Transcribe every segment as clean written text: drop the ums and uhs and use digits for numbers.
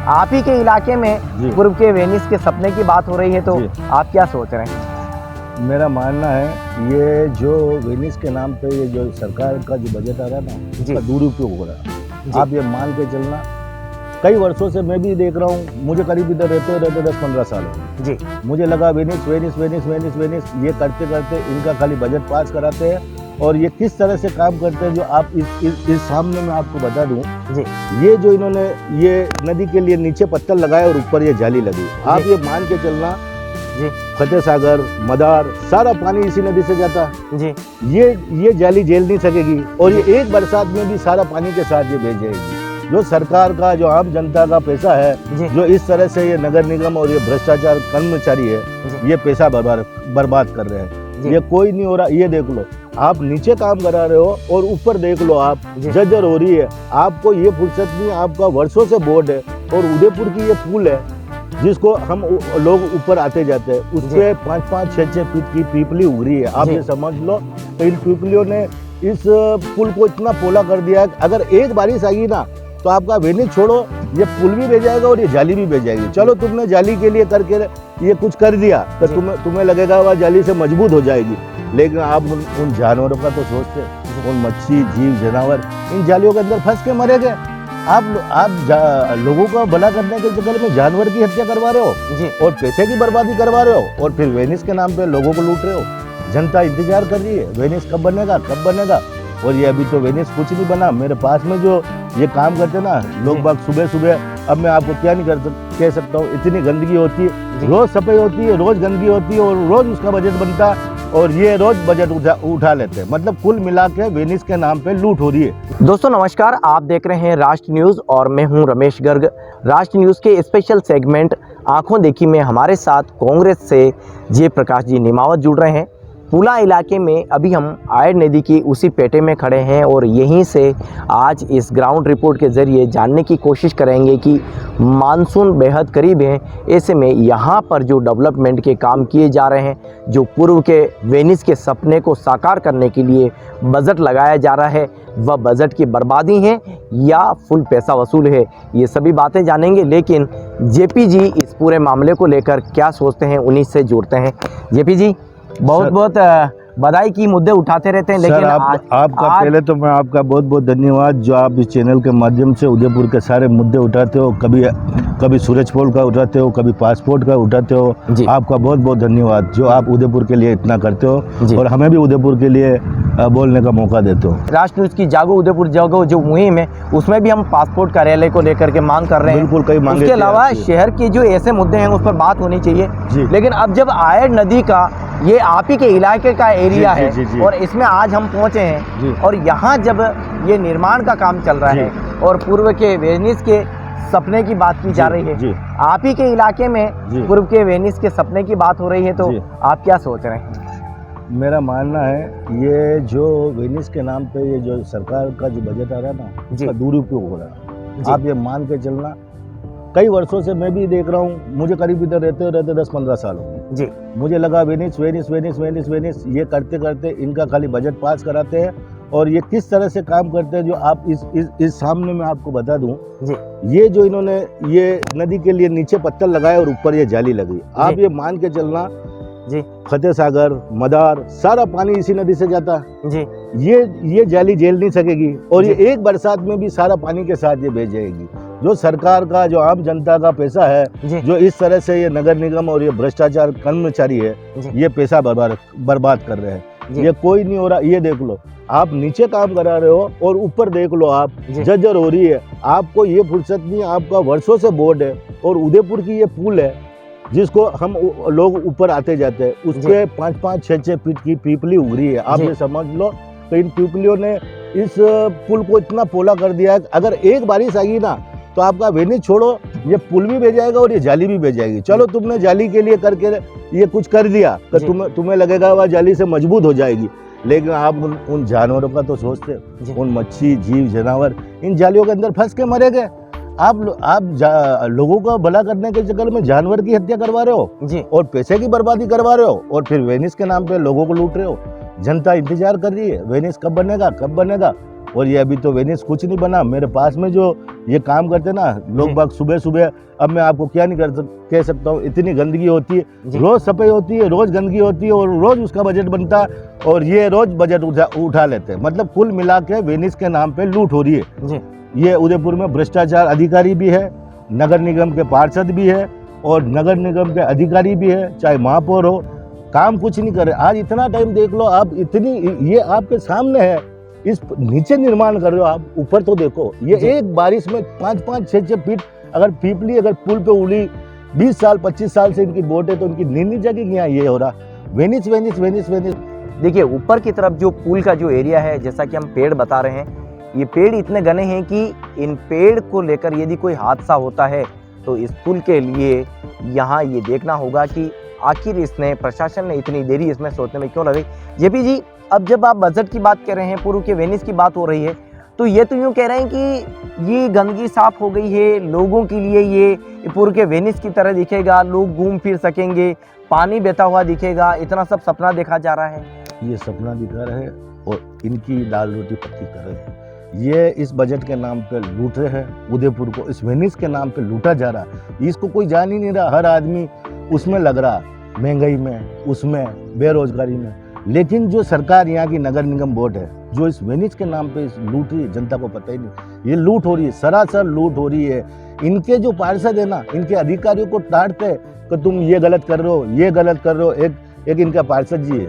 आप ही के इलाके में पूर्व के वेनिस के सपने की बात हो रही है, तो आप क्या सोच रहे हैं? मेरा मानना है ये जो वेनिस के नाम पे ये जो सरकार का जो बजट आ रहा है ना, उसका दुरुपयोग हो रहा है। आप ये मान के चलना, कई वर्षों से मैं भी देख रहा हूँ, मुझे करीब इधर रहते 10-15 साल हो जी। मुझे लगा Venice Venice Venice Venice Venice ये करते करते इनका खाली बजट पास कराते हैं। और ये किस तरह से काम करते हैं जो आप इस सामने मैं आपको बता दूं जी। ये जो इन्होंने ये नदी के लिए नीचे पत्थर लगाए और ऊपर ये जाली लगी, आप ये मान के चलना जी। फतेह सागर, मदार, सारा पानी इसी नदी से जाता है जी। ये जाली झेल नहीं सकेगी और ये एक बरसात में भी सारा पानी के साथ ये बह जाएगी। जो सरकार का, जो आम जनता का पैसा है, जो इस तरह से ये नगर निगम और ये भ्रष्टाचार कर्मचारी है, ये पैसा बर्बाद कर रहे हैं। ये कोई नहीं हो रहा। ये देख लो, आप नीचे काम करा रहे हो और ऊपर देख लो आप जर्जर हो रही है। आपको ये फुर्सत नहीं, आपका वर्षों से बोर्ड है और उदयपुर की ये पुल है जिसको हम लोग ऊपर आते जाते हैं, उस पे 5-5, 6-6 फीट की पीपली उग रही है। आप ये समझ लो, तो इन पीपलियों ने इस पुल को इतना पोला कर दिया है, अगर एक बारिश आएगी ना तो आपका वेनिस छोड़ो, ये पुल भी बह जाएगा और ये जाली भी बह जाएगी। चलो तुमने जाली के लिए करके ये कुछ कर दिया तो तुम्हें लगेगा वह जाली से मजबूत हो जाएगी, लेकिन आप उन जानवरों का तो सोचते, उन मच्छी, जीव, जानवर इन जालियों के अंदर फंस के मरेंगे। आप लोगों का भला करने के चक्कर में जानवर की हत्या करवा रहे हो और पैसे की बर्बादी करवा रहे हो और फिर वेनिस के नाम पे लोगों को लूट रहे हो। जनता इंतजार कर रही है वेनिस कब बनेगा, कब बनेगा, और ये अभी तो वेनिस कुछ नहीं बना। मेरे पास में जो ये काम करते ना लोग बाग सुबह सुबह, अब मैं आपको क्या नहीं कह सकता हूँ, इतनी गंदगी होती है, रोज सफाई होती है, रोज गंदगी होती है और रोज उसका बजट बनता है और ये रोज बजट उठा लेते हैं। मतलब कुल मिला के वेनिस के नाम पे लूट हो रही है। दोस्तों नमस्कार, आप देख रहे हैं राष्ट्र न्यूज़ और मैं हूं रमेश गर्ग। राष्ट्र न्यूज़ के स्पेशल सेगमेंट आंखों देखी में हमारे साथ कांग्रेस से जयप्रकाश जी निमावत जुड़ रहे हैं। पुला इलाके में अभी हम आयर नदी की उसी पेटे में खड़े हैं और यहीं से आज इस ग्राउंड रिपोर्ट के ज़रिए जानने की कोशिश करेंगे कि मानसून बेहद करीब है, ऐसे में यहाँ पर जो डेवलपमेंट के काम किए जा रहे हैं, जो पूर्व के वेनिस के सपने को साकार करने के लिए बजट लगाया जा रहा है, वह बजट की बर्बादी है या फुल पैसा वसूल है, ये सभी बातें जानेंगे। लेकिन जेपी जी इस पूरे मामले को लेकर क्या सोचते हैं, उन्हीं से जुड़ते हैं। जेपी जी बहुत बहुत बधाई की मुद्दे उठाते रहते हैं, लेकिन आपका पहले तो मैं आपका बहुत बहुत धन्यवाद जो आप इस चैनल के माध्यम से उदयपुर के सारे मुद्दे उठाते हो। कभी सूरज पोल का उठाते हो, कभी पासपोर्ट का उठाते हो। आपका बहुत बहुत धन्यवाद जो आप उदयपुर के लिए इतना करते हो और हमें भी उदयपुर के लिए बोलने का मौका देते हो। राष्ट्र न्यूज़ की जागो उदयपुर जागो जो मुहिम है, उसमें भी हम पासपोर्ट कार्यालय को लेकर के मांग कर रहे हैं। बिल्कुल, कई मांगे। उसके अलावा शहर के जो ऐसे मुद्दे हैं उस पर बात होनी चाहिए। लेकिन अब जब आयर नदी का ये आप ही के इलाके का एरिया है और इसमें आज हम पहुंचे हैं और यहाँ जब ये निर्माण का काम चल रहा है और पूर्व के वेनिस के सपने की बात की जा रही है, आप ही के इलाके में पूर्व के वेनिस के सपने की बात हो रही है, तो आप क्या सोच रहे हैं? मेरा मानना है ये जो वेनिस के नाम पे ये जो सरकार का जो बजट आ रहा है ना, उसका दुरुपयोग हो रहा है। आप ये मान के चलना, कई वर्षों से मैं भी देख रहा हूँ, मुझे करीब इधर रहते 10-15 साल हो मुझे लगा Venice Venice Venice Venice Venice ये करते करते इनका खाली बजट पास कराते हैं और ये किस तरह से काम करते हैं जो आप इस सामने मैं आपको बता दूं। ये जो इन्होंने ये नदी के लिए नीचे पत्थर लगाए और ऊपर ये जाली लगी, आप ये मान के चलना फतेह सागर, मदार, सारा पानी इसी नदी से जाता है। ये जाली झेल नहीं सकेगी और ये एक बरसात में भी सारा पानी के साथ ये बह जाएगी। जो सरकार का, जो आम जनता का पैसा है, जो इस तरह से ये नगर निगम और ये भ्रष्टाचार कर्मचारी है, ये पैसा बर्बाद कर रहे हैं। ये कोई नहीं हो रहा। ये देख लो, आप नीचे काम करा रहे हो और ऊपर देख लो आप जर्जर हो रही है। आपको ये फुर्सत नहीं, आपका वर्षों से बोर्ड है और उदयपुर की ये पुल है जिसको हम लोग ऊपर आते जाते हैं, उस पे 5-5, 6-6 फीट की पीपली उग रही है। आप ये समझ लो, तो इन पीपलियों ने इस पुल को इतना पोला कर दिया है, अगर एक बारिश आएगी ना तो आपका वेनिस छोड़ो, ये पुल भी बह जाएगा और ये जाली भी बह जाएगी। चलो तुमने जाली के लिए करके ये कुछ कर दिया तो तुम्हें लगेगा वह जाली से मजबूत हो जाएगी, लेकिन आप उन जानवरों का तो सोचते, उन मच्छी, जीव, जानवर इन जालियों के अंदर फंस के मरेंगे। आप लोगों का भला करने के चक्कर में जानवर की हत्या करवा रहे हो और पैसे की बर्बादी करवा रहे हो और फिर वेनिस के नाम पे लोगों को लूट रहे हो। जनता इंतजार कर रही है वेनिस कब बनेगा, कब बनेगा, और ये अभी तो वेनिस कुछ नहीं बना। मेरे पास में जो ये काम करते ना लोग जी। बाग सुबह सुबह, अब मैं आपको क्या नहीं कह सकता हूँ, इतनी गंदगी होती है, जी। रोज सफाई होती है, रोज गंदगी होती है और रोज उसका बजट बनता है और ये रोज बजट उठा लेते हैं। मतलब कुल मिला के वेनिस के नाम पे लूट हो रही है जी। ये उदयपुर में भ्रष्टाचार अधिकारी भी है, नगर निगम के पार्षद भी है और नगर निगम के अधिकारी भी है, चाहे महापौर हो, काम कुछ नहीं कर रहे। आज इतना टाइम देख लो आप, इतनी ये आपके सामने है, इस नीचे निर्माण कर रहे हो आप, ऊपर तो देखो। ये जी। एक बारिश में 5-5, 6-6 फीट अगर पीपली अगर पुल पे उड़ी, 20 साल 25 साल से इनकी बोट है तो इनकी नींद नहीं जगेगी। यहाँ ये हो रहा वेनिस वेनिस वेनिस वेनिस। देखिए ऊपर की तरफ जो पुल का जो एरिया है, जैसा कि हम पेड़ बता रहे हैं, ये पेड़ इतने घने हैं कि इन पेड़ को लेकर यदि कोई हादसा होता है तो इस पुल के लिए यहाँ ये देखना होगा कि आखिर इसने प्रशासन ने इतनी देरी इसमें सोचने में क्यों लगाई। जेपी जी, अब जब आप बजट की बात कर रहे हैं, पूर्व के वेनिस की बात हो रही है, तो ये तो यूँ कह रहे हैं कि ये गंदगी साफ हो गई है, लोगों के लिए ये पूर्व के वेनिस की तरह दिखेगा, लोग घूम फिर सकेंगे, पानी बहता हुआ दिखेगा, इतना सब सपना देखा जा रहा है। ये सपना दिखा रहे हैं और इनकी दाल रोटी पक्की कर रहे हैं। ये इस बजट के नाम पे लूट रहे हैं उदयपुर को, इस वेनिस के नाम पे लूटा जा रहा है। इसको कोई जान ही नहीं रहा, हर आदमी उसमें लग रहा, महंगाई में, उसमें बेरोजगारी में। लेकिन जो सरकार यहाँ की नगर निगम बोर्ड है, जो इस वेनिस के नाम पे लूट रही है, जनता को पता ही नहीं। ये लूट हो रही है, सरासर लूट हो रही है। इनके जो पार्षद है ना, इनके अधिकारियों को डांटते कि तुम ये गलत कर रहे हो, ये गलत कर रहे हो। एक इनका पार्षद जी है,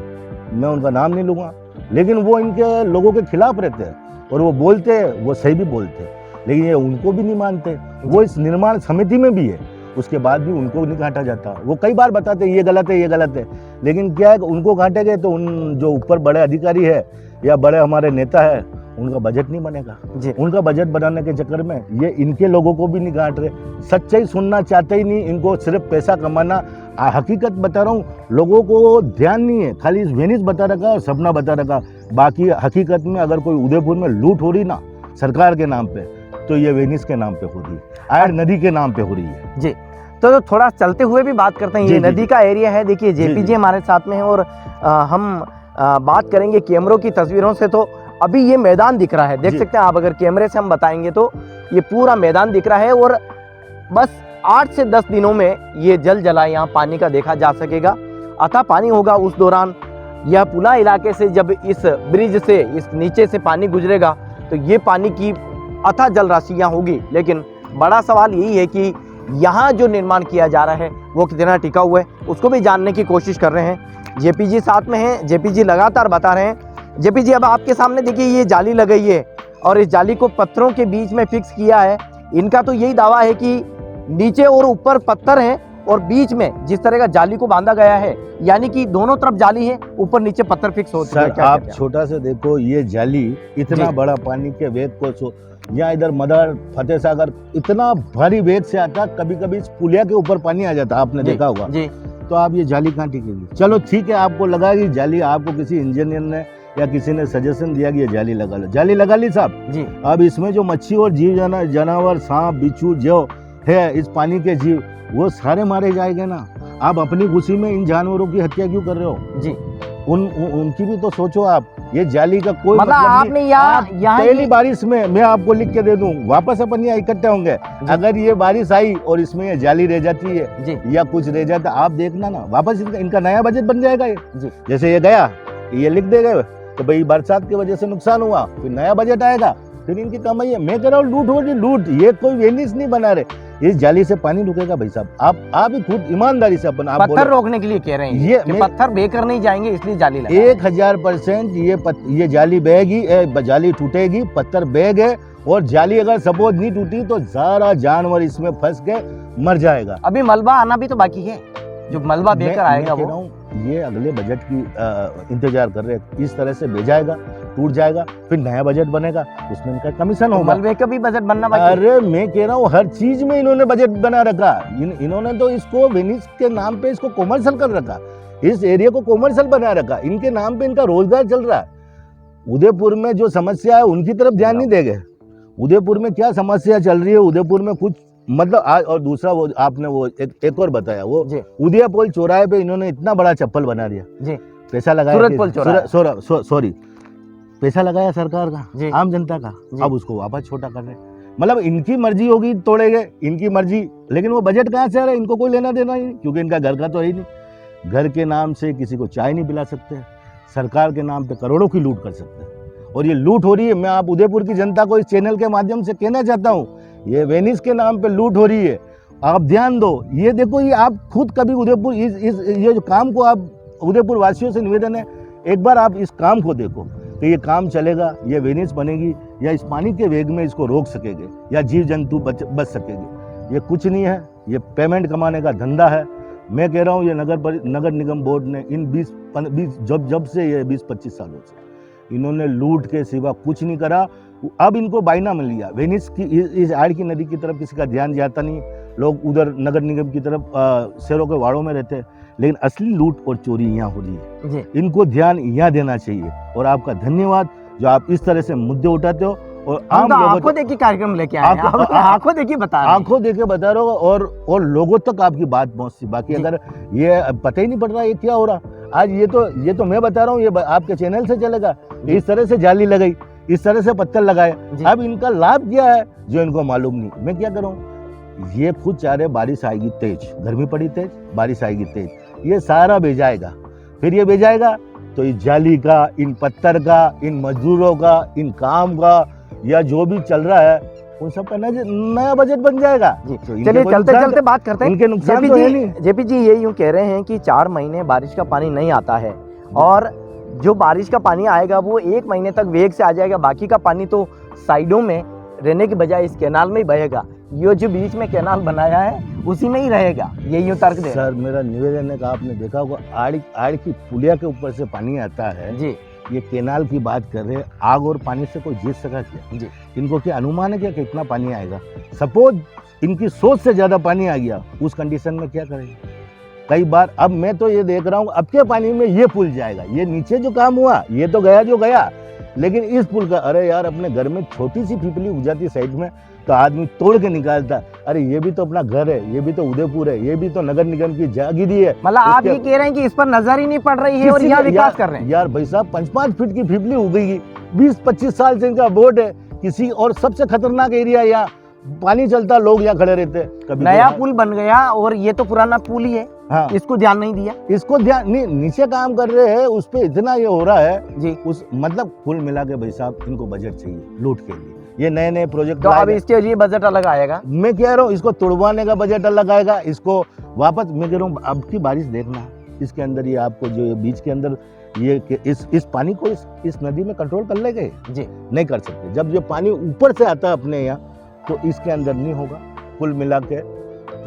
मैं उनका नाम नहीं लूँगा, लेकिन वो इनके लोगों के खिलाफ रहते हैं और वो बोलते हैं, वो सही भी बोलते हैं, लेकिन ये उनको भी नहीं मानते। वो इस निर्माण समिति में भी है, उसके बाद भी उनको नहीं काटा जाता। वो कई बार बताते ये गलत है, ये गलत है, लेकिन क्या है, उनको काटे गए तो उन जो ऊपर बड़े अधिकारी है या बड़े हमारे नेता है, उनका बजट नहीं बनेगा जी। उनका बजट बनाने के चक्कर में ये इनके लोगों को भी नहीं काट रहे। सच्चाई सुनना चाहते ही नहीं, इनको सिर्फ पैसा कमाना। हकीकत बता रहा हूँ, लोगों को ध्यान नहीं है, खाली वेनिस बता रखा और सपना बता रखा। बाकी हकीकत में अगर कोई उदयपुर में लूट हो रही ना सरकार के नाम पे, तो ये वेनिस के नाम पे हो रही है, आयर नदी के नाम पे हो रही है। जी, तो थोड़ा चलते हुए भी बात करते हैं। ये जी, नदी का एरिया है, देखिए जेपी जी हमारे साथ में है और हम बात करेंगे कैमरों की तस्वीरों से। तो अभी ये मैदान दिख रहा है, देख सकते हैं आप, अगर कैमरे से हम बताएंगे तो ये पूरा मैदान दिख रहा है और बस 8 से 10 दिनों में ये जल जला यहाँ पानी का देखा जा सकेगा। अतः पानी होगा उस दौरान। यह पुला इलाके से जब इस ब्रिज से, इस नीचे से पानी गुजरेगा तो ये पानी की अथाह जल राशि यहाँ होगी। लेकिन बड़ा सवाल यही है कि यहाँ जो निर्माण किया जा रहा है वो कितना टिका हुआ है, उसको भी जानने की कोशिश कर रहे हैं। जेपी जी साथ में हैं, जेपी जी लगातार बता रहे हैं। जेपी जी, अब आपके सामने देखिए ये जाली लगाई है और इस जाली को पत्थरों के बीच में फिक्स किया है। इनका तो यही दावा है कि नीचे और ऊपर पत्थर हैं और बीच में जिस तरह का जाली को बांधा गया है, यानी कि दोनों तरफ जाली है, ऊपर नीचे पत्थर फिक्स हो चुका है। सर आप छोटा से देखो, ये जाली इतना बड़ा पानी के वेग को यहाँ इधर मदर फतेह सागर इतना भारी वेग से आता, कभी कभी इस पुलिया के ऊपर पानी आ जाता, आपने देखा होगा जी। तो आप ये जाली कहाँ टिकेगी? चलो ठीक है, आपको लगा कि जाली, आपको किसी इंजीनियर ने या किसी ने सजेशन दिया कि ये जाली लगा लो, जाली लगा ली साहब जी। अब इसमें जो मच्छी और जीव जानवर, सांप बिच्छू जो है इस पानी के जीव, वो सारे मारे जाएंगे ना। आप अपनी खुशी में इन जानवरों की हत्या क्यों कर रहे हो जी? उनकी भी तो सोचो आप। ये जाली का कोई मतलब आपने यहाँ पहली बारिश में मैं आपको लिख के दे दूं, वापस अपन यहाँ इकट्ठे होंगे। अगर ये बारिश आई और इसमें ये जाली रह जाती है जी, या कुछ रह जाता, आप देखना ना, वापस इनका नया बजट बन जाएगा ये जी। जैसे ये गया, ये लिख देगा तो भाई बरसात की वजह से नुकसान हुआ, फिर नया बजट आएगा, फिर इनकी कमाई है। मैं कह रहा हूँ लूट हो रही, लूट। ये कोई वेनिस नहीं बना रहे, इस जाली से पानी रुकेगा भाई साहब। आप ही खुद ईमानदारी से अपन आप पत्थर रोकने के लिए कह रहे हैं ये पत्थर बेकर नहीं जाएंगे, इसलिए जाली लगा। 1000% ये जाली बहेगी, जाली टूटेगी, पत्थर बह गए और जाली अगर सपोज नहीं टूटी तो सारा जानवर इसमें फंस के मर जाएगा। अभी मलबा आना भी तो बाकी है, जो मलबा बेकर आएगा वो ये अगले बजट की इंतजार कर रहे हैं। इस तरह से भेजाएगा, टूट जाएगा, फिर नया बजट बनेगा, उसमें इनका कमीशन होगा। मलबे का भी बजट बनना बाकी। अरे मैं कह रहा हूँ हर चीज में इन्होंने बजट बना रखा। इन्होंने तो इसको वेनिस के नाम पे इसको कॉमर्शियल कर रखा, इस एरिया को कॉमर्शियल बना रखा। इनके नाम पे इनका रोजगार चल रहा है। उदयपुर में जो समस्या है उनकी तरफ ध्यान नहीं देंगे। उदयपुर में क्या समस्या चल रही है, उदयपुर में कुछ मतलब आज। और दूसरा वो आपने वो एक और बताया, वो उदयपुर चौराहे पे इन्होंने इतना बड़ा चप्पल बना दिया जी, पैसा लगाया। सॉरी, पैसा लगाया सरकार जी। का, आम जनता का, जी। अब उसको वापस छोटा कर रहे हैं। मतलब इनकी मर्जी होगी तोड़ेंगे, इनकी मर्जी, लेकिन वो बजट कहाँ से आ रहा है, इनको कोई लेना देना ही नहीं, क्योंकि इनका घर का तो है ही नहीं। घर के नाम से किसी को चाय नहीं पिला सकते, सरकार के नाम पे करोड़ों की लूट कर सकते हैं, और ये लूट हो रही है। मैं आप उदयपुर की जनता को इस चैनल के माध्यम से कहना चाहता हूँ, ये वेनिस के नाम पे लूट हो रही है, आप ध्यान दो। ये देखो, ये आप खुद कभी उदयपुर ये जो काम को आप उदयपुर वासियों से निवेदन है, एक बार आप इस काम को देखो कि ये काम चलेगा, ये वेनिस बनेगी, या इस पानी के वेग में इसको रोक सकेंगे, या जीव जंतु बच सकेंगे। ये कुछ नहीं है, ये पेमेंट कमाने का धंधा है। मैं कह रहा हूँ, ये नगर निगम बोर्ड ने इन 20 जब से ये 20-25 सालों से इन्होंने लूट के सिवा कुछ नहीं करा। अब इनको बायना मिल लिया, वेनिस की इस आड़ की नदी की तरफ किसी का ध्यान जाता नहीं, लोग उधर नगर निगम की तरफ शहरों के वाड़ों में रहते हैं, लेकिन असली लूट और चोरी यहाँ हो रही है जी। इनको ध्यान यहाँ देना चाहिए। और आपका धन्यवाद जो आप इस तरह से मुद्दे उठाते हो, और हम तो आंखों देखी कार्यक्रम लेके आए हैं, आंखों देखी बता रहे हैं। आंखों देखे बता रहे हो, और लोगों तक आपकी बात पहुंचती। बाकी अगर ये पता ही नहीं पड़ रहा ये क्या हो रहा, आज ये तो मैं बता रहा हूँ, ये आपके चैनल से चलेगा। इस तरह से जाली लगाई, इस तरह से पत्थर लगाए, अब इनका लाभ क्या है जो इनको मालूम नहीं। मैं क्या करूँ, ये खुद चाह रहे बारिश आएगी तेज, गर्मी पड़ी तेज, बारिश आएगी तेज, ये सारा भेजाएगा। फिर ये भेजाएगा तो इस जाली का, इन पत्थर का, इन मजदूरों का, इन काम का, या जो भी चल रहा है उन सब का नया बजट बन जाएगा। चलिए चलते चलते बात करते हैं। इनके नुकसान तो है नहीं। जेपी जी ये यूं कह रहे हैं कि 4 महीने बारिश का पानी नहीं आता है, और जो बारिश का पानी आएगा वो 1 महीने तक वेग से आ जाएगा, बाकी का पानी तो साइडों में रहने के बजाय इस कैनाल में ही बहेगा। ये जो बीच में कैनाल बनाया है उसी में ही रहेगा, ये यूं तर्क दे। सर मेरा निवेदन है कि आपने देखा होगा, आड़ की पुलिया के ऊपर से पानी आता है जी। ये कैनाल की बात कर रहे हैं, आग और पानी से कोई जीत सका क्या जी? इनको क्या अनुमान है क्या कितना पानी आएगा? सपोज इनकी सोच से ज्यादा पानी आ गया, उस कंडीशन में क्या करेंगे? कई बार अब मैं तो ये देख रहा हूँ, अब के पानी में ये पुल जाएगा, ये नीचे जो काम हुआ ये तो गया जो गया, लेकिन इस पुल का, अरे यार अपने घर में छोटी सी पिपली उग जाती साइड में तो आदमी तोड़ के निकालता, अरे ये भी तो अपना घर है, ये भी तो उदयपुर है, ये भी तो नगर निगम की जागीरी है। मतलब आप ये कह रहे हैं कि इस पर नजर ही नहीं पड़ रही है और यहाँ विकास कर रहे हैं? यार भाई साहब 5-5 फीट की पिपली उगेगी, 20-25 साल से इनका बोर्ड है किसी, और सबसे खतरनाक एरिया यहाँ पानी चलता, लोग यहाँ खड़े रहते। कभी नया पुल बन गया और ये तो पुराना पुल ही है। हाँ। इसको ध्यान नहीं दिया, इसको ध्यान नहीं, नीचे काम कर रहे हैं उस पे इतना ये हो रहा है जी। उस मतलब कुल मिला के भाई साहब इनको बजट चाहिए लूट के लिए, ये नए नए प्रोजेक्ट तो अब इसके लिए बजट अलग आएगा। मैं कह रहा हूँ इसको तोड़वाने का बजट अलग आएगा, इसको वापस मैं कह रहा हूँ अब की बारिश देखना, इसके अंदर ये आपको जो बीच के अंदर ये इस पानी को इस नदी में कंट्रोल कर लेंगे जी? नहीं कर सकते। जब ये पानी ऊपर से आता है अपने यहाँ तो इसके अंदर नहीं होगा। कुल मिला के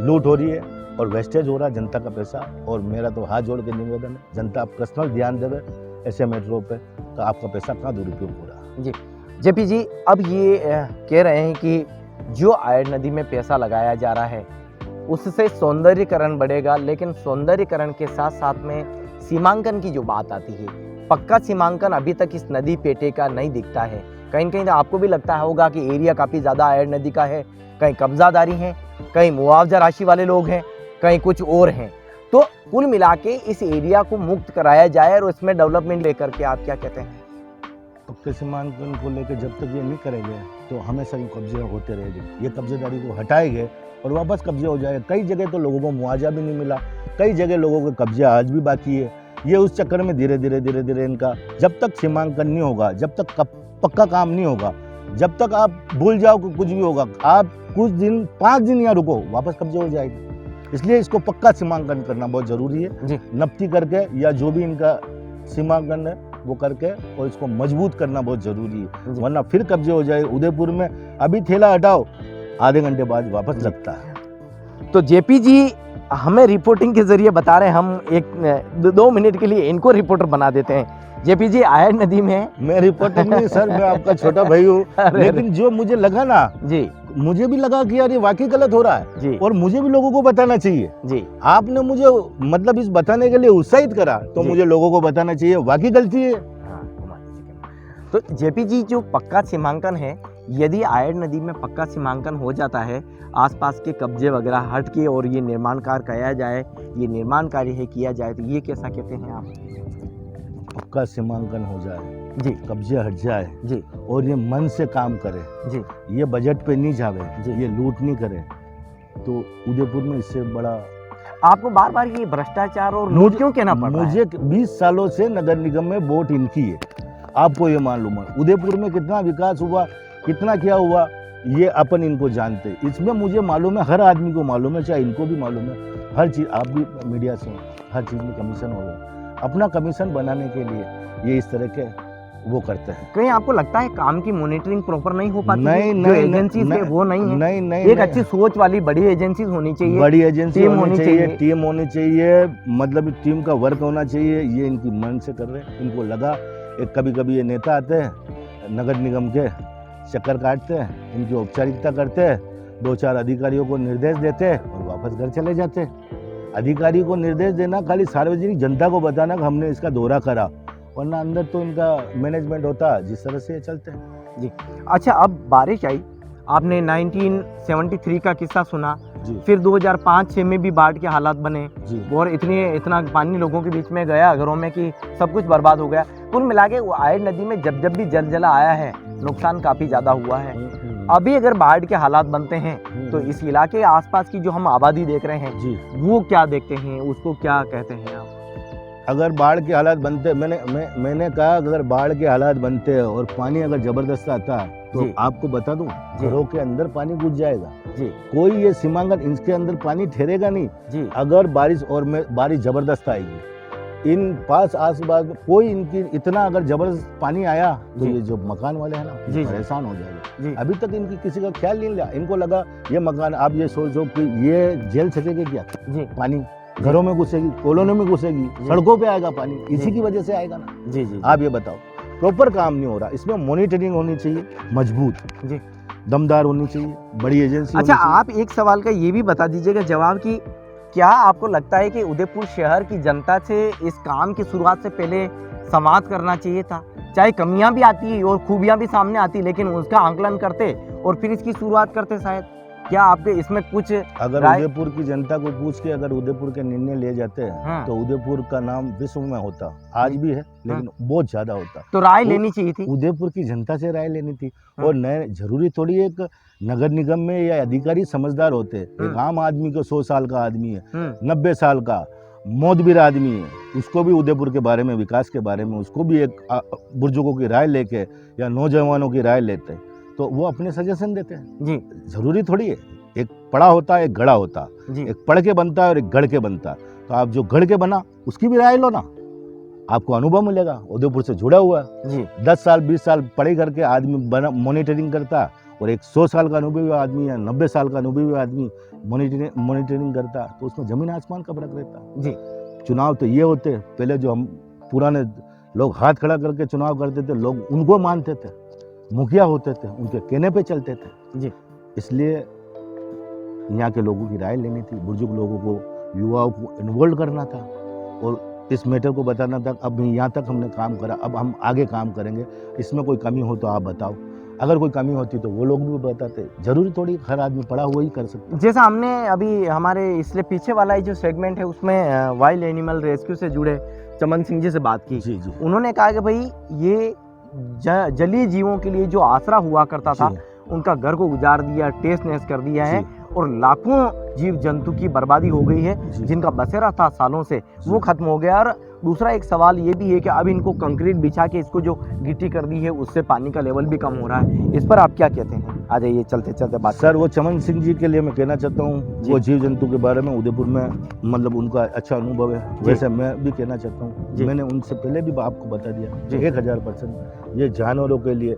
लूट हो रही है और वेस्टेज हो रहा है जनता का पैसा, और मेरा तो हाथ जोड़ के निवेदन है जनता आप पर्सनल ध्यान देवे ऐसे मेट्रो पे, तो आपका पैसा कहाँ दुरुपयोग हो रहा है जी। जेपी जी अब ये कह रहे हैं कि जो आयड़ नदी में पैसा लगाया जा रहा है उससे सौंदर्यीकरण बढ़ेगा, लेकिन सौंदर्यीकरण के साथ साथ में सीमांकन की जो बात आती है, पक्का सीमांकन अभी तक इस नदी पेटे का नहीं दिखता है। कहीं कहीं तो आपको भी लगता होगा कि एरिया काफ़ी ज़्यादा आयड़ नदी का है, कहीं कब्जादारी है, कहीं मुआवजा राशि वाले लोग हैं, कहीं कुछ और हैं। तो कुल मिला के इस एरिया को मुक्त कराया जाए और इसमें डेवलपमेंट लेकर के आप क्या कहते हैं? पक्के सीमांकन को लेकर जब तक ये नहीं करेंगे तो हमेशा ये कब्जे होते रहेंगे। ये कब्जेदारी को हटाएंगे और वापस कब्जे हो जाएगा। कई जगह तो लोगों को मुआवजा भी नहीं मिला, कई जगह लोगों के कब्जे आज भी बाकी है। ये उस चक्कर में धीरे धीरे इनका जब तक सीमांकन नहीं होगा, जब तक पक्का काम नहीं होगा, जब तक आप भूल जाओ कि कुछ भी होगा, आप कुछ दिन 5 दिन यहाँ रुको वापस कब्जे हो जाएगी। इसलिए इसको पक्का सीमांकन करना बहुत जरूरी है जी। नफ्ती करके या जो भी इनका सीमांकन है वो करके और इसको मजबूत करना बहुत जरूरी है, वरना फिर कब्जे हो जाए। उदयपुर में अभी ठेला हटाओ, आधे घंटे बाद वापस लगता है। तो जेपी जी हमें रिपोर्टिंग के जरिए बता रहे हैं, हम 1-2 मिनट के लिए इनको रिपोर्टर बना देते हैं। जेपी जी आयड़ नदी में मैं रिपोर्टर नहीं सर, मैं आपका छोटा भाई हूँ, लेकिन जो मुझे लगा ना जी, मुझे भी लगा कि यार ये वाकई गलत हो रहा है जी, और मुझे भी लोगों को बताना चाहिए जी। आपने मुझे मतलब इस बताने के लिए उत्साहित करा तो मुझे लोगों को बताना चाहिए वाकई गलती है। तो जेपी जी जो पक्का सीमांकन है, यदि आयड़ नदी में पक्का सीमांकन हो जाता है, आसपास के कब्जे वगैरह हट के और ये निर्माण कार्य किया जाए, ये निर्माण कार्य है किया जाए, तो ये कैसा कहते हैं आप? पक्का सीमांकन हो जाए, जी कब्जे हट जाए जी और ये मन से काम करे, जी ये बजट पे नहीं जावे, जी। ये लूट नहीं करे, तो उदयपुर में इससे बड़ा आपको बार बार ये भ्रष्टाचार और लूट मुझे- क्यों कहना पड़ रहा है? मुझे 20 सालों से नगर निगम में वोट इनकी है। आपको ये मालूम है उदयपुर में कितना विकास हुआ, कितना क्या हुआ, ये अपन इनको जानते हैं। इसमें मुझे मालूम है, हर आदमी को मालूम है, चाहे इनको भी मालूम है, हर चीज़ आप भी मीडिया से हर चीज़ में कमीशन होगा। अपना कमीशन बनाने के लिए ये इस तरह के वो करते हैं। कहीं आपको लगता है काम की मॉनिटरिंग प्रॉपर नहीं हो पाती नहीं, है? नहीं, जो नहीं, एजेंसीज है वो नहीं है? नहीं नहीं एक नहीं। अच्छी सोच वाली बड़ी एजेंसीज होनी चाहिए, बड़ी एजेंसी टीम होनी होनी चाहिए, चाहिए। टीम होनी चाहिए, मतलब टीम का वर्क होना चाहिए। ये इनकी मन से कर रहे हैं, इनको लगा एक कभी कभी ये नेता आते हैं नगर निगम के, चक्कर काटते हैं, इनकी औपचारिकता करते हैं, 2-4 अधिकारियों को निर्देश देते हैं और वापस घर चले जाते हैं। अधिकारी को निर्देश देना, खाली सार्वजनिक जनता को बताना कि हमने इसका दौरा करा, वरना अंदर तो इनका मैनेजमेंट होता है जिस तरह से ये चलते हैं। अच्छा, अब बारिश आई, आपने 1973 का किस्सा सुना, जी फिर 2005-6 में भी बाढ़ के हालात बने जी और इतना पानी लोगों के बीच में गया घरों में कि सब कुछ बर्बाद हो गया। कुल मिला के वो आयर नदी में जब जब भी जलजला आया है, नुकसान काफ़ी ज़्यादा हुआ है। अभी अगर बाढ़ के हालात बनते हैं तो इस इलाके के आसपास की जो हम आबादी देख रहे हैं जी वो क्या देखते हैं, उसको क्या कहते हैं आप? अगर बाढ़ के हालात बनते, मैंने कहा अगर बाढ़ के हालात बनते हैं और पानी अगर जबरदस्त आता है तो जी। आपको बता दूं, जी। घरों के अंदर पानी घुस जाएगा। जी कोई ये सीमांकन, इसके अंदर पानी ठहरेगा नहीं। जी अगर बारिश जबरदस्त आएगी, इन पास आसपास में कोई इनकी इतना अगर जबरदस्त पानी आया तो जी। ये जो मकान वाले हैं ना, जी, ये जी। परेशान हो जाएंगे। जी अभी तक इनकी किसी का ख्याल नहीं लिया, इनको लगा ये मकान, आप ये सोचो कि ये झेल सकेंगे क्या जी पानी, घरों में घुसेगी, कॉलोनियों में घुसेगी, जी। सड़कों पे आएगा पानी, इसी जी। की वजह से आएगा ना। जी जी आप ये बताओ, प्रॉपर काम नहीं हो रहा, इसमें मॉनिटरिंग होनी चाहिए, मजबूत, जी। दमदार होनी चाहिए, बड़ी एजेंसी अच्छा, होनी चाहिए। आप एक सवाल का ये भी बता दीजिएगा जवाब कि क्या आपको लगता है कि उदयपुर शहर की जनता से इस काम की शुरुआत से पहले संवाद करना चाहिए था? चाहे कमियां भी आती और खूबियां भी सामने आती, लेकिन उसका आंकलन करते और फिर इसकी शुरुआत करते शायद। क्या आपके इसमें कुछ अगर राय- उदयपुर की जनता को पूछ के अगर उदयपुर के निर्णय लिए जाते हैं हाँ। तो उदयपुर का नाम विश्व में होता, आज भी है लेकिन बहुत ज्यादा होता। तो राय वो- लेनी चाहिए थी? उदयपुर की जनता से राय लेनी थी। हाँ। और नए जरूरी थोड़ी एक नगर निगम में या अधिकारी समझदार होते हैं। एक हाँ। आम आदमी को 100 साल का आदमी है, हम्म, 90 साल का मौतबीर आदमी है, उसको भी उदयपुर के बारे में, विकास के बारे में उसको भी एक बुजुर्गों की राय लेके या नौजवानों की राय लेते हैं तो वो अपने सजेशन देते हैं। जी जरूरी थोड़ी है, एक पढ़ा होता है, एक गढ़ा होता है, जी एक पढ़ के बनता है और एक गढ़ के बनता है। तो आप जो गढ़ के बना उसकी भी राय लो ना, आपको अनुभव मिलेगा, उदयपुर से जुड़ा हुआ है। जी 10 साल 20 साल पढ़ाई करके आदमी बना मॉनिटरिंग करता, और एक 100 साल का अनुभवी आदमी या 90 साल का अनुभवी आदमी मॉनिटरिंग करता, तो उसमें जमीन आसमान का फर्क रहता। जी चुनाव तो ये होते, पहले जो हम पुराने लोग हाथ खड़ा करके चुनाव करते थे, लोग उनको मानते थे, मुखिया होते थे, उनके कहने पे चलते थे। जी इसलिए यहाँ के लोगों की राय लेनी थी, बुजुर्ग लोगों को, युवाओं को इन्वॉल्व करना था और इस मैटर को बताना था। अब यहाँ तक हमने काम करा, अब हम आगे काम करेंगे, इसमें कोई कमी हो तो आप बताओ, अगर कोई कमी होती तो वो लोग भी बताते। जरूरी थोड़ी हर आदमी पढ़ा हुआ ही कर सकता। जैसा हमने अभी हमारे इसलिए पीछे वाला जो सेगमेंट है उसमें वाइल्ड एनिमल रेस्क्यू से जुड़े चमन सिंह जी से बात की। जी जी उन्होंने कहा कि भाई ये जलीय जीवों के लिए जो आसरा हुआ करता था, जी, उनका घर को उजाड़ दिया, टेस्ट नेस कर दिया है जी। और लाखों जीव जंतु की बर्बादी हो गई है, जी। जिनका बसेरा था सालों से वो खत्म हो गया। और दूसरा एक सवाल ये भी है कि अब इनको कंक्रीट बिछा के इसको जो गिट्टी कर दी है उससे पानी का लेवल भी कम हो रहा है। इस पर आप क्या कहते हैं? आ जाइए, चलते चलते बात सर वो चमन सिंह जी के लिए मैं कहना चाहता हूँ, जी। वो जीव जंतु के बारे में उदयपुर में मतलब उनका अच्छा अनुभव है। जी। वैसे मैं भी कहना चाहता जी। हूँ, मैंने उनसे पहले भी आपको बता दिया, जी। 1000% ये जानवरों के लिए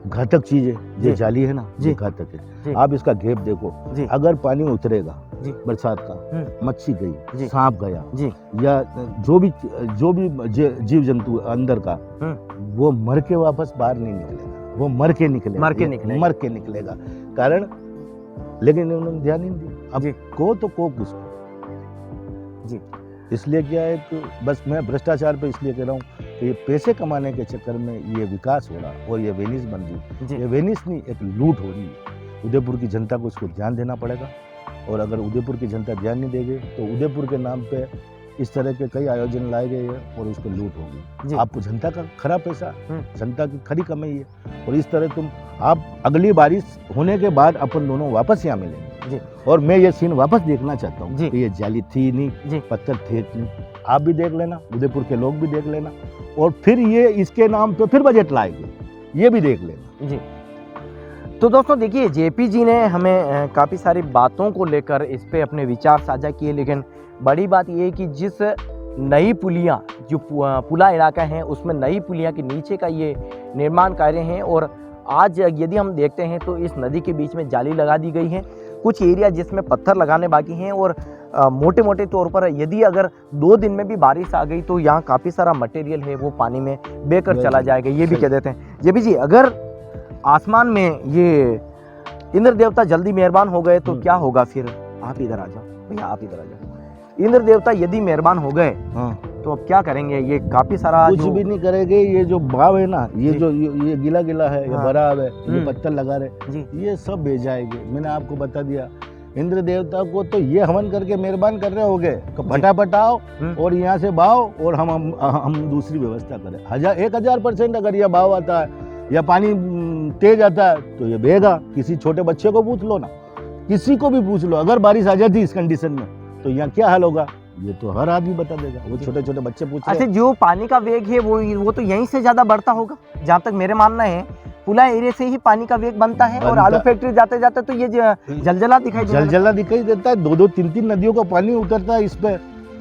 घातक चीज है। जी। ये जाली है ना, जी। ये घातक जी। है। आप इसका घेप देखो, जी अगर पानी उतरेगा जी। बरसात का, मच्छी जी। गई, सांप गया, जी या जो भी जीव जंतु अंदर का, वो मर के वापस बाहर नहीं निकलेगा, वो मर के निकलेगा, मर के ये निकलेगा। मर के निकलेगा। कारण, लेकिन उन्होंने ध्यान नहीं दिया। जी। अब को तो को किसको, जी इसलिए क्या है कि बस मैं भ्रष्टाचार पे इसलिए कह रहा हूँ कि ये पैसे कमाने के चक्कर में ये विकास हो रहा और ये वेनिस बन रही। जी ये वेनिस नहीं, एक लूट हो रही है। उदयपुर की जनता को इसको ध्यान देना पड़ेगा, और अगर उदयपुर की जनता ध्यान नहीं देगी तो उदयपुर के नाम पे इस तरह के कई आयोजन लाए गए हैं और उस पर लूट जी। होगी। आपको जनता का खरा पैसा, जनता की खरी कमाई है, और इस तरह आप अगली बारिश होने के बाद अपन दोनों वापस यहाँ मिलेंगे जी। और मैं ये सीन वापस देखना चाहता हूँ जी। कि ये जाली थी जी। नहीं, पत्थर थे नहीं। आप भी देख लेना, उदयपुर के लोग भी देख लेना, और फिर ये इसके नाम पे फिर बजट लाएंगे, ये भी देख लेना जी। तो दोस्तों देखिए, जेपी जी ने हमें काफ़ी सारी बातों को लेकर इस पे अपने विचार साझा किए, लेकिन बड़ी बात ये है कि जिस नई पुलियाँ जो पुला इलाका है उसमें नई पुलियाँ के नीचे का ये निर्माण कार्य है, और आज यदि हम देखते हैं तो इस नदी के बीच में जाली लगा दी गई है, कुछ एरिया जिसमें पत्थर लगाने बाकी हैं, और मोटे मोटे तौर पर यदि अगर 2 दिन में भी बारिश आ गई तो यहाँ काफ़ी सारा मटेरियल है वो पानी में बहकर चला जाएगा, ये भी कह देते हैं। जेपी जी, अगर आसमान में ये इंद्र देवता जल्दी मेहरबान हो गए तो क्या होगा फिर? आप इधर आ जाओ भैया, आप इधर आ जाओ। इंद्र देवता यदि मेहरबान हो गए तो अब क्या करेंगे? ये काफी सारा कुछ भी नहीं करेंगे। ये जो भाव है ना, ये जी। जो ये गीला गीला है, ये हाँ। बराब है, ये पत्थर लगा रहे, जी। ये सब भेज जाएंगे। मैंने आपको बता दिया, इंद्र देवता को तो ये हवन करके मेहरबान कर रहे होगे, फटाफट आओ और यहाँ से भाव, और हम दूसरी व्यवस्था करें। 1000% अगर यह भाव आता है या पानी तेज आता है तो ये बहेगा। किसी छोटे बच्चे को पूछ लो ना, किसी को भी पूछ लो, अगर बारिश आ जाती इस कंडीशन में तो यहाँ क्या हाल होगा, ये तो हर आदमी बता देगा। वो छोटे छोटे बच्चे पूछ रहे अच्छा, जो पानी का वेग है वो तो यहीं से ज्यादा बढ़ता होगा, जहाँ तक मेरे मानना है। पुला एरिया से ही पानी का वेग बनता है, और आलू फैक्ट्री जाते जाते तो ये जलजला दिखाई देता है। 2-2, 3-3 नदियों का पानी उतरता है इस पे।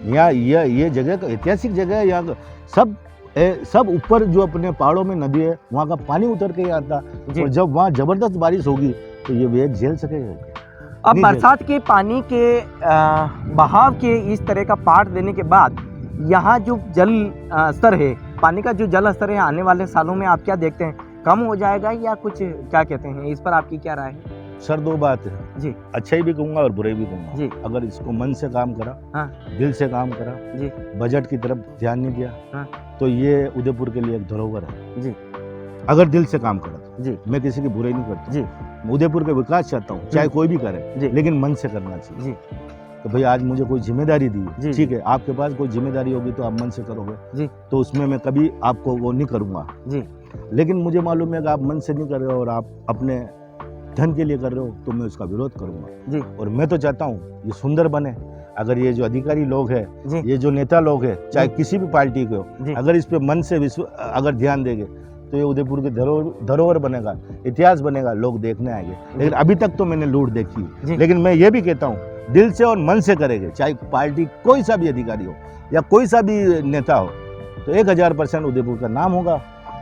यहाँ ये जगह ऐतिहासिक जगह है। यहाँ सब ऊपर जो अपने पहाड़ों में नदी है वहाँ का पानी उतर के आता है, और जब वहाँ जबरदस्त बारिश होगी तो ये वेग झेल सकेगा। अब बरसात के पानी के बहाव के इस तरह का पाठ देने के बाद यहाँ जो जल स्तर है, पानी का जो जल स्तर है, आने वाले सालों में आप क्या देखते हैं, कम हो जाएगा या कुछ, क्या कहते हैं इस पर आपकी क्या राय है? सर, 2 बात है जी। अच्छाई भी कहूँगा और बुराई भी कहूँगा जी। अगर इसको मन से काम करा, हाँ। दिल से काम करा जी। बजट की तरफ ध्यान नहीं दिया, हाँ। तो ये उदयपुर के लिए एक धरोहर है जी। अगर दिल से काम करा तो। जी। मैं किसी की बुराई नहीं करता जी। उदयपुर का विकास चाहता हूँ, चाहे कोई भी करे, लेकिन मन से करना चाहिए। जी। तो भाई आज मुझे कोई जिम्मेदारी दी, जी। ठीक है, आपके पास कोई जिम्मेदारी होगी तो आप मन से करोगे, जी। तो उसमें मैं कभी आपको वो नहीं करूँगा। जी। लेकिन मुझे मालूम है कि आप मन से नहीं कर रहे हो और आप अपने धन के लिए कर रहे हो, तो मैं उसका विरोध करूँगा। जी। और मैं तो चाहता हूँ ये सुंदर बने। अगर ये जो अधिकारी लोग हैं, ये जो नेता लोग हैं, चाहे किसी भी पार्टी के हो, अगर इस पे मन से अगर ध्यान देंगे तो ये उदयपुर की धरोहर बनेगा, इतिहास बनेगा, लोग देखने आएंगे। लेकिन अभी तक तो मैंने लूट देखी, लेकिन मैं ये भी कहता हूँ दिल से और मन से करेंगे, चाहे पार्टी कोई सा भी अधिकारी हो या कोई सा भी नेता हो, तो 1000% उदयपुर का नाम होगा।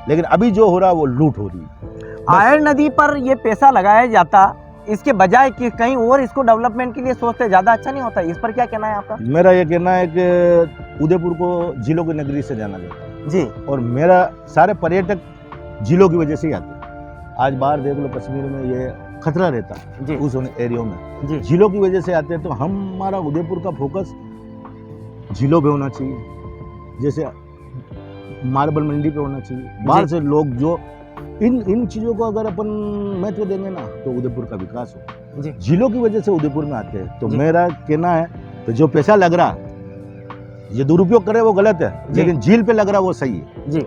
लेकिन अभी जो हो रहा है वो लूट हो रही है। आयर नदी पर ये पैसा लगाया जाता, इसके बजाय कि कहीं और इसको डेवलपमेंट के लिए सोचते, ज्यादा अच्छा नहीं होता? इस पर क्या कहना है आपका? मेरा ये कहना है कि उदयपुर को जिलों की नगरी से जाना जाता है जी, और मेरा सारे पर्यटक जिलों की वजह से ही आते हैं। आज बाहर देख लो, कश्मीर में ये खतरा रहता है उस एरिया में, जिलों की वजह से आते हैं। तो हमारा उदयपुर का फोकस जिलों पे होना चाहिए, जैसे मार्बल मंडी पे होना चाहिए। बाहर से लोग जो इन चीज़ों को अगर अपन महत्व देंगे ना, तो उदयपुर का विकास हो। जिलों की वजह से उदयपुर में आते हैं। तो मेरा कहना है तो जो पैसा लग रहा ये दुरुपयोग करे वो गलत है, लेकिन झील पे लग रहा वो सही है जी।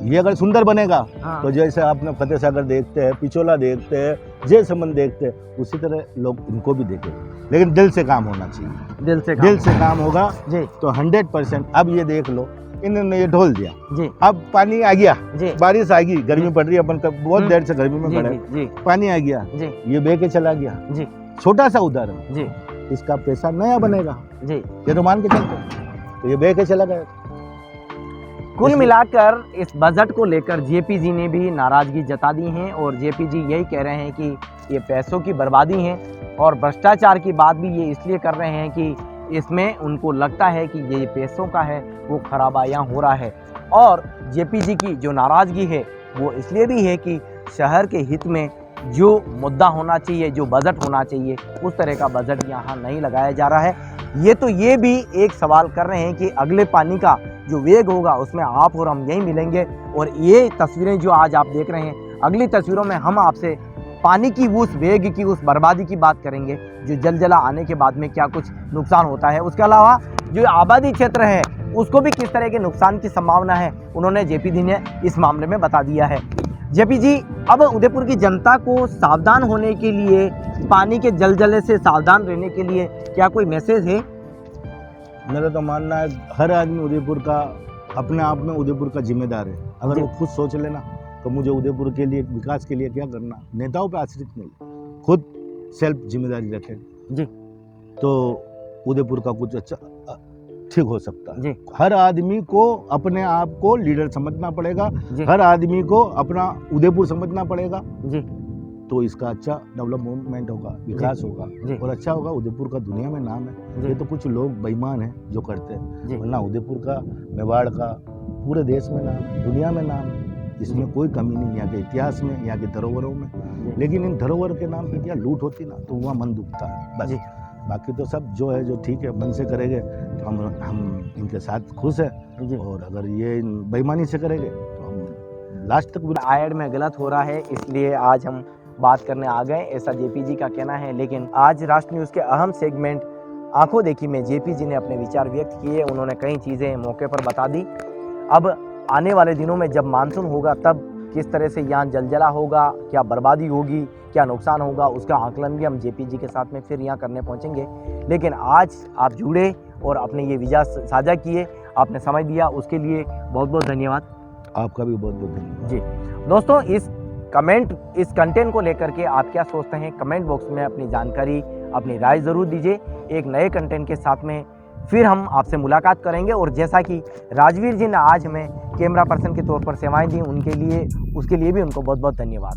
ये अगर सुंदर बनेगा तो जैसे आपने फतेह सागर देखते हैं, पिछोला देखते हैं, जयसमंद देखते हैं, उसी तरह लोग इनको भी देखेंगे। लेकिन दिल से काम होना चाहिए, दिल से काम होगा जी, तो 100%। अब ये देख लो, इन्होंने ये ढोल दिया जी, अब पानी आ गया जी, बारिश आ गई, गर्मी पड़ रही है, अपन बहुत देर से गर्मी में खड़े, पानी आ गया जी, ये बह के चला गया जी। छोटा सा उदाहरण जी, इसका पैसा नया बनेगा जी, ये तो मान के चलते, तो ये बह के चला गया। कुल मिलाकर इस बजट को लेकर जेपी जी ने भी नाराजगी जता दी है, और जेपी जी यही कह रहे हैं कि ये पैसों की बर्बादी है, और भ्रष्टाचार की बात भी ये इसलिए कर रहे हैं कि इसमें उनको लगता है कि ये पैसों का है वो खराबायाँ हो रहा है। और जेपी जी की जो नाराज़गी है वो इसलिए भी है कि शहर के हित में जो मुद्दा होना चाहिए, जो बजट होना चाहिए, उस तरह का बजट यहाँ नहीं लगाया जा रहा है। ये भी एक सवाल कर रहे हैं कि अगले पानी का जो वेग होगा उसमें आप और हम यहीं मिलेंगे। और ये तस्वीरें जो आज आप देख रहे हैं, अगली तस्वीरों में हम आपसे पानी की उस वेग की, उस बर्बादी की बात करेंगे, जो जलजला आने के बाद में क्या कुछ नुकसान होता है। उसके अलावा जो आबादी क्षेत्र है उसको भी किस तरह के नुकसान की संभावना है, उन्होंने जेपी जी ने इस मामले में बता दिया है। जेपी जी, अब उदयपुर की जनता को सावधान होने के लिए, पानी के जलजले से सावधान रहने के लिए क्या कोई मैसेज है? मेरा तो मानना है हर आदमी उदयपुर का अपने आप में उदयपुर का जिम्मेदार है। अगर जी। वो खुद सोच लेना तो मुझे उदयपुर के लिए, विकास के लिए क्या करना, नेताओं पे आश्रित नहीं, खुद सेल्फ जिम्मेदारी रखें जी तो उदयपुर का कुछ अच्छा ठीक हो सकता है। जी हर आदमी को अपने आप को लीडर समझना पड़ेगा, जी हर आदमी को अपना उदयपुर समझना पड़ेगा, जी तो इसका अच्छा डेवलपमेंट होगा, विकास होगा जी। और अच्छा होगा। उदयपुर का दुनिया में नाम है। जी। ये तो कुछ लोग बेईमान हैं जो करते हैं, जी। वरना उदयपुर का, मेवाड़ का पूरे देश में नाम है, दुनिया में नाम है। इसमें कोई कमी नहीं, यहाँ के इतिहास में, यहाँ के धरोहरों में। लेकिन इन धरोहर के नाम पे क्या लूट होती ना, तो वहाँ मन दुखता है बस। बाकी तो सब जो है, जो ठीक है, मन से करेंगे तो हम इनके साथ खुश हैं, और अगर ये बेईमानी से करेंगे तो हम लास्ट तक। आयड में गलत हो रहा है, इसलिए आज हम बात करने आ गए, ऐसा जेपी जी का कहना है। लेकिन आज राष्ट्र न्यूज़ के अहम सेगमेंट आंखों देखी में जेपी जी ने अपने विचार व्यक्त किए। उन्होंने कई चीज़ें मौके पर बता दी। अब आने वाले दिनों में जब मानसून होगा तब किस तरह से यहाँ जलजला होगा, क्या बर्बादी होगी, क्या नुकसान होगा, उसका आकलन भी हम जेपी जी के साथ में फिर यहाँ करने पहुँचेंगे। लेकिन आज आप जुड़े और अपने ये विचार साझा किए, आपने समय दिया, उसके लिए बहुत बहुत धन्यवाद। आपका भी बहुत बहुत धन्यवाद जी। दोस्तों, इस कंटेंट को लेकर के आप क्या सोचते हैं, कमेंट बॉक्स में अपनी जानकारी, अपनी राय ज़रूर दीजिए। एक नए कंटेंट के साथ में फिर हम आपसे मुलाकात करेंगे। और जैसा कि राजवीर जी ने आज हमें कैमरा पर्सन के तौर पर सेवाएं दी, उसके लिए भी उनको बहुत बहुत धन्यवाद।